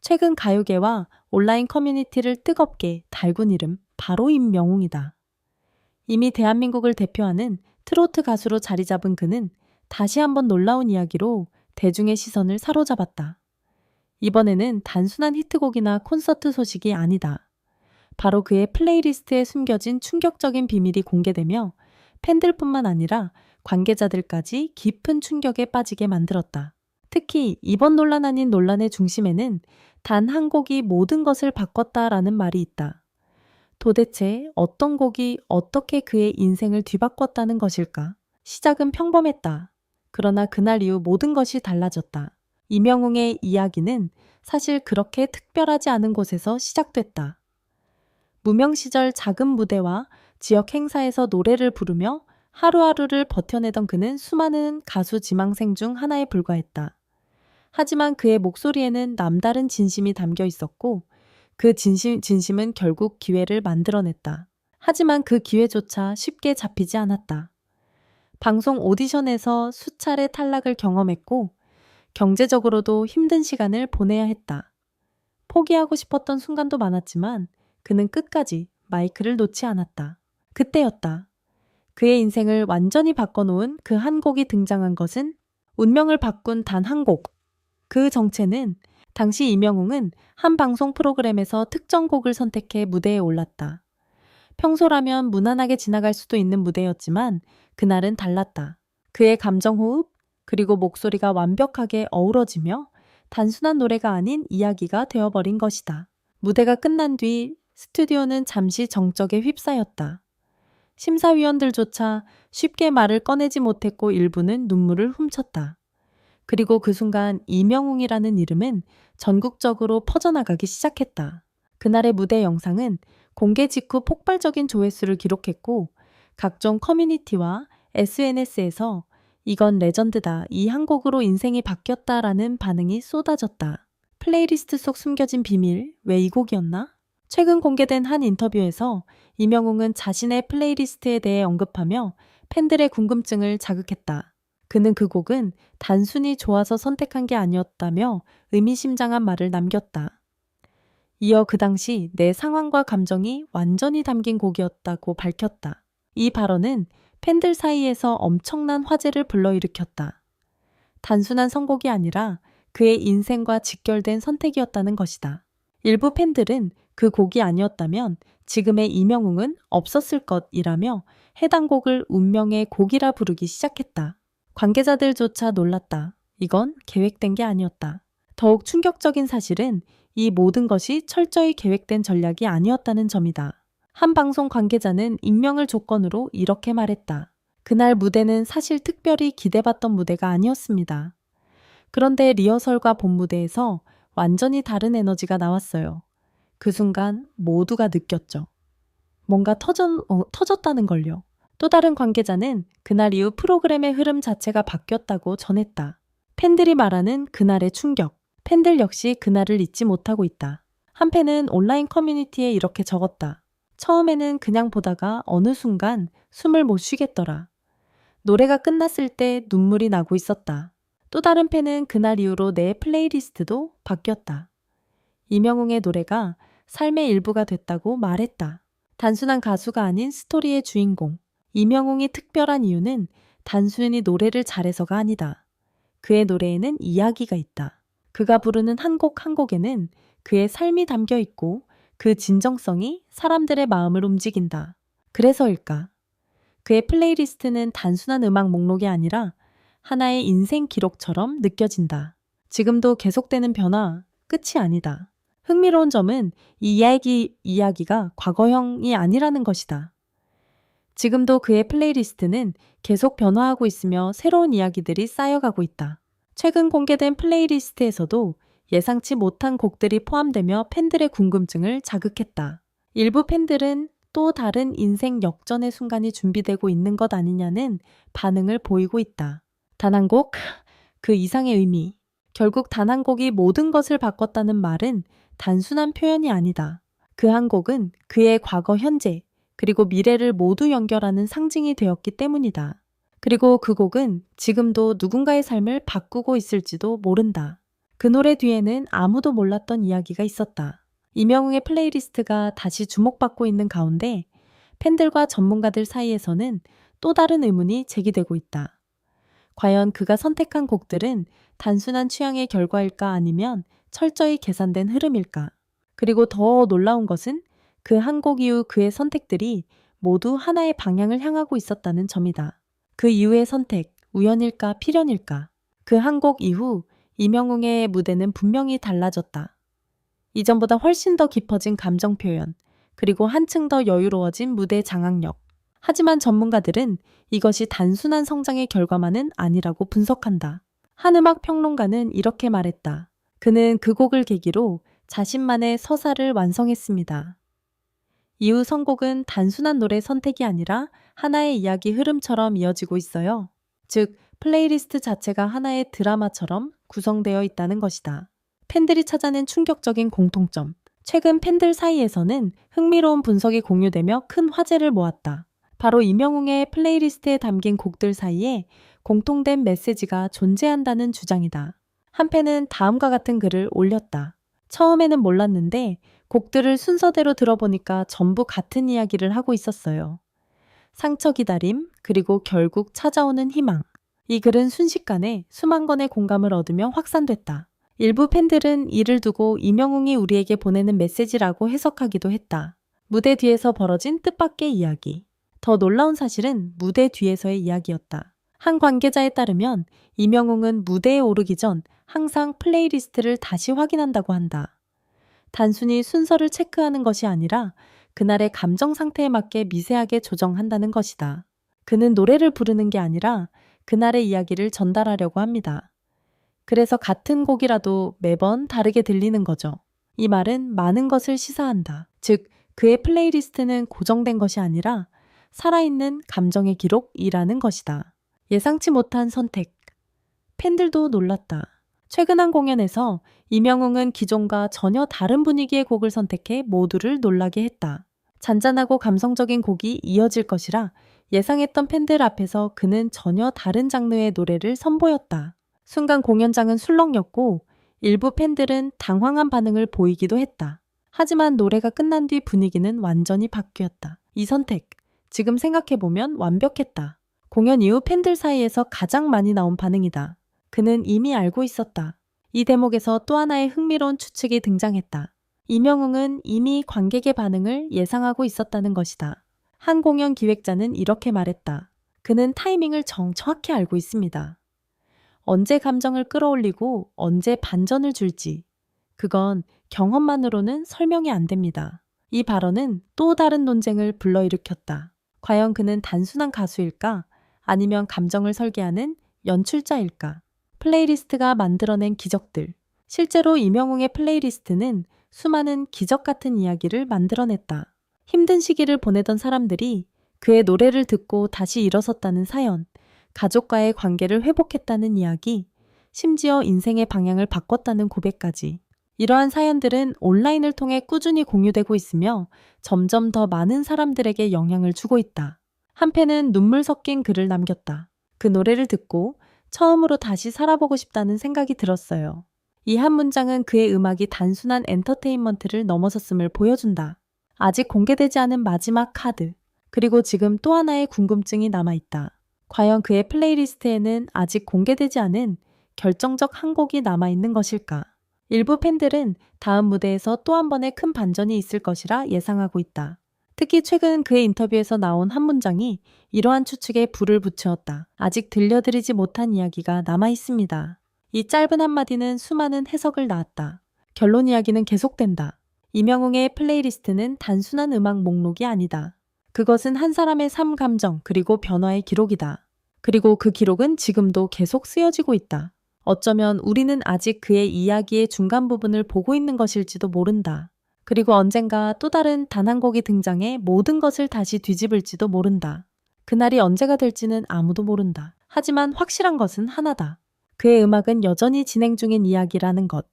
최근 가요계와 온라인 커뮤니티를 뜨겁게 달군 이름 바로 임영웅이다. 이미 대한민국을 대표하는 트로트 가수로 자리 잡은 그는 다시 한번 놀라운 이야기로 대중의 시선을 사로잡았다. 이번에는 단순한 히트곡이나 콘서트 소식이 아니다. 바로 그의 플레이리스트에 숨겨진 충격적인 비밀이 공개되며 팬들뿐만 아니라 관계자들까지 깊은 충격에 빠지게 만들었다. 특히 이번 논란 아닌 논란의 중심에는 단 한 곡이 모든 것을 바꿨다라는 말이 있다. 도대체 어떤 곡이 어떻게 그의 인생을 뒤바꿨다는 것일까? 시작은 평범했다. 그러나 그날 이후 모든 것이 달라졌다. 임영웅의 이야기는 사실 그렇게 특별하지 않은 곳에서 시작됐다. 무명 시절 작은 무대와 지역 행사에서 노래를 부르며 하루하루를 버텨내던 그는 수많은 가수 지망생 중 하나에 불과했다. 하지만 그의 목소리에는 남다른 진심이 담겨 있었고 그 진심은 결국 기회를 만들어냈다. 하지만 그 기회조차 쉽게 잡히지 않았다. 방송 오디션에서 수차례 탈락을 경험했고 경제적으로도 힘든 시간을 보내야 했다. 포기하고 싶었던 순간도 많았지만 그는 끝까지 마이크를 놓지 않았다. 그때였다. 그의 인생을 완전히 바꿔놓은 그 한 곡이 등장한 것은 운명을 바꾼 단 한 곡. 그 정체는 당시 임영웅은 한 방송 프로그램에서 특정 곡을 선택해 무대에 올랐다. 평소라면 무난하게 지나갈 수도 있는 무대였지만 그날은 달랐다. 그의 감정호흡 그리고 목소리가 완벽하게 어우러지며 단순한 노래가 아닌 이야기가 되어버린 것이다. 무대가 끝난 뒤 스튜디오는 잠시 정적에 휩싸였다. 심사위원들조차 쉽게 말을 꺼내지 못했고 일부는 눈물을 훔쳤다. 그리고 그 순간 임영웅이라는 이름은 전국적으로 퍼져나가기 시작했다. 그날의 무대 영상은 공개 직후 폭발적인 조회수를 기록했고 각종 커뮤니티와 SNS에서 이건 레전드다, 이 한 곡으로 인생이 바뀌었다라는 반응이 쏟아졌다. 플레이리스트 속 숨겨진 비밀, 왜 이 곡이었나? 최근 공개된 한 인터뷰에서 임영웅은 자신의 플레이리스트에 대해 언급하며 팬들의 궁금증을 자극했다. 그는 그 곡은 단순히 좋아서 선택한 게 아니었다며 의미심장한 말을 남겼다. 이어 그 당시 내 상황과 감정이 완전히 담긴 곡이었다고 밝혔다. 이 발언은 팬들 사이에서 엄청난 화제를 불러일으켰다. 단순한 선곡이 아니라 그의 인생과 직결된 선택이었다는 것이다. 일부 팬들은 그 곡이 아니었다면 지금의 임영웅은 없었을 것이라며 해당 곡을 운명의 곡이라 부르기 시작했다. 관계자들조차 놀랐다. 이건 계획된 게 아니었다. 더욱 충격적인 사실은 이 모든 것이 철저히 계획된 전략이 아니었다는 점이다. 한 방송 관계자는 익명을 조건으로 이렇게 말했다. 그날 무대는 사실 특별히 기대받던 무대가 아니었습니다. 그런데 리허설과 본 무대에서 완전히 다른 에너지가 나왔어요. 그 순간 모두가 느꼈죠. 뭔가 터졌다는 걸요. 또 다른 관계자는 그날 이후 프로그램의 흐름 자체가 바뀌었다고 전했다. 팬들이 말하는 그날의 충격. 팬들 역시 그날을 잊지 못하고 있다. 한 팬은 온라인 커뮤니티에 이렇게 적었다. 처음에는 그냥 보다가 어느 순간 숨을 못 쉬겠더라. 노래가 끝났을 때 눈물이 나고 있었다. 또 다른 팬은 그날 이후로 내 플레이리스트도 바뀌었다. 임영웅의 노래가 삶의 일부가 됐다고 말했다. 단순한 가수가 아닌 스토리의 주인공. 임영웅이 특별한 이유는 단순히 노래를 잘해서가 아니다. 그의 노래에는 이야기가 있다. 그가 부르는 한 곡 한 곡에는 그의 삶이 담겨 있고 그 진정성이 사람들의 마음을 움직인다. 그래서일까? 그의 플레이리스트는 단순한 음악 목록이 아니라 하나의 인생 기록처럼 느껴진다. 지금도 계속되는 변화, 끝이 아니다. 흥미로운 점은 이 이야기가 과거형이 아니라는 것이다. 지금도 그의 플레이리스트는 계속 변화하고 있으며 새로운 이야기들이 쌓여가고 있다. 최근 공개된 플레이리스트에서도 예상치 못한 곡들이 포함되며 팬들의 궁금증을 자극했다. 일부 팬들은 또 다른 인생 역전의 순간이 준비되고 있는 것 아니냐는 반응을 보이고 있다. 단 한 곡, 그 이상의 의미. 결국 단 한 곡이 모든 것을 바꿨다는 말은 단순한 표현이 아니다. 그 한 곡은 그의 과거, 현재, 그리고 미래를 모두 연결하는 상징이 되었기 때문이다. 그리고 그 곡은 지금도 누군가의 삶을 바꾸고 있을지도 모른다. 그 노래 뒤에는 아무도 몰랐던 이야기가 있었다. 이명웅의 플레이리스트가 다시 주목받고 있는 가운데 팬들과 전문가들 사이에서는 또 다른 의문이 제기되고 있다. 과연 그가 선택한 곡들은 단순한 취향의 결과일까 아니면 철저히 계산된 흐름일까? 그리고 더 놀라운 것은 그 한 곡 이후 그의 선택들이 모두 하나의 방향을 향하고 있었다는 점이다. 그 이후의 선택, 우연일까 필연일까? 그 한 곡 이후 이명웅의 무대는 분명히 달라졌다. 이전보다 훨씬 더 깊어진 감정 표현, 그리고 한층 더 여유로워진 무대 장악력. 하지만 전문가들은 이것이 단순한 성장의 결과만은 아니라고 분석한다. 한 음악 평론가는 이렇게 말했다. 그는 그 곡을 계기로 자신만의 서사를 완성했습니다. 이후 선곡은 단순한 노래 선택이 아니라 하나의 이야기 흐름처럼 이어지고 있어요. 즉, 플레이리스트 자체가 하나의 드라마처럼 구성되어 있다는 것이다. 팬들이 찾아낸 충격적인 공통점. 최근 팬들 사이에서는 흥미로운 분석이 공유되며 큰 화제를 모았다. 바로 이명웅의 플레이리스트에 담긴 곡들 사이에 공통된 메시지가 존재한다는 주장이다. 한 팬은 다음과 같은 글을 올렸다. 처음에는 몰랐는데 곡들을 순서대로 들어보니까 전부 같은 이야기를 하고 있었어요. 상처 기다림, 그리고 결국 찾아오는 희망. 이 글은 순식간에 수만 건의 공감을 얻으며 확산됐다. 일부 팬들은 이를 두고 이명웅이 우리에게 보내는 메시지라고 해석하기도 했다. 무대 뒤에서 벌어진 뜻밖의 이야기. 더 놀라운 사실은 무대 뒤에서의 이야기였다. 한 관계자에 따르면 이명웅은 무대에 오르기 전 항상 플레이리스트를 다시 확인한다고 한다. 단순히 순서를 체크하는 것이 아니라 그날의 감정 상태에 맞게 미세하게 조정한다는 것이다. 그는 노래를 부르는 게 아니라 그날의 이야기를 전달하려고 합니다. 그래서 같은 곡이라도 매번 다르게 들리는 거죠. 이 말은 많은 것을 시사한다. 즉, 그의 플레이리스트는 고정된 것이 아니라 살아있는 감정의 기록이라는 것이다. 예상치 못한 선택. 팬들도 놀랐다. 최근 한 공연에서 이명웅은 기존과 전혀 다른 분위기의 곡을 선택해 모두를 놀라게 했다. 잔잔하고 감성적인 곡이 이어질 것이라 예상했던 팬들 앞에서 그는 전혀 다른 장르의 노래를 선보였다. 순간 공연장은 술렁였고 일부 팬들은 당황한 반응을 보이기도 했다. 하지만 노래가 끝난 뒤 분위기는 완전히 바뀌었다. 이 선택, 지금 생각해보면 완벽했다. 공연 이후 팬들 사이에서 가장 많이 나온 반응이다. 그는 이미 알고 있었다. 이 대목에서 또 하나의 흥미로운 추측이 등장했다. 이명웅은 이미 관객의 반응을 예상하고 있었다는 것이다. 한 공연 기획자는 이렇게 말했다. 그는 타이밍을 정확히 알고 있습니다. 언제 감정을 끌어올리고 언제 반전을 줄지. 그건 경험만으로는 설명이 안 됩니다. 이 발언은 또 다른 논쟁을 불러일으켰다. 과연 그는 단순한 가수일까? 아니면 감정을 설계하는 연출자일까? 플레이리스트가 만들어낸 기적들. 실제로 이명웅의 플레이리스트는 수많은 기적 같은 이야기를 만들어냈다. 힘든 시기를 보내던 사람들이 그의 노래를 듣고 다시 일어섰다는 사연, 가족과의 관계를 회복했다는 이야기, 심지어 인생의 방향을 바꿨다는 고백까지. 이러한 사연들은 온라인을 통해 꾸준히 공유되고 있으며 점점 더 많은 사람들에게 영향을 주고 있다. 한 팬은 눈물 섞인 글을 남겼다. 그 노래를 듣고 처음으로 다시 살아보고 싶다는 생각이 들었어요. 이 한 문장은 그의 음악이 단순한 엔터테인먼트를 넘어섰음을 보여준다. 아직 공개되지 않은 마지막 카드. 그리고 지금 또 하나의 궁금증이 남아있다. 과연 그의 플레이리스트에는 아직 공개되지 않은 결정적 한 곡이 남아있는 것일까? 일부 팬들은 다음 무대에서 또 한 번의 큰 반전이 있을 것이라 예상하고 있다. 특히 최근 그의 인터뷰에서 나온 한 문장이 이러한 추측에 불을 붙였다. 아직 들려드리지 못한 이야기가 남아있습니다. 이 짧은 한마디는 수많은 해석을 낳았다. 결론 이야기는 계속된다. 이명웅의 플레이리스트는 단순한 음악 목록이 아니다. 그것은 한 사람의 삶 감정 그리고 변화의 기록이다. 그리고 그 기록은 지금도 계속 쓰여지고 있다. 어쩌면 우리는 아직 그의 이야기의 중간 부분을 보고 있는 것일지도 모른다. 그리고 언젠가 또 다른 단 한 곡이 등장해 모든 것을 다시 뒤집을지도 모른다. 그날이 언제가 될지는 아무도 모른다. 하지만 확실한 것은 하나다. 그의 음악은 여전히 진행 중인 이야기라는 것.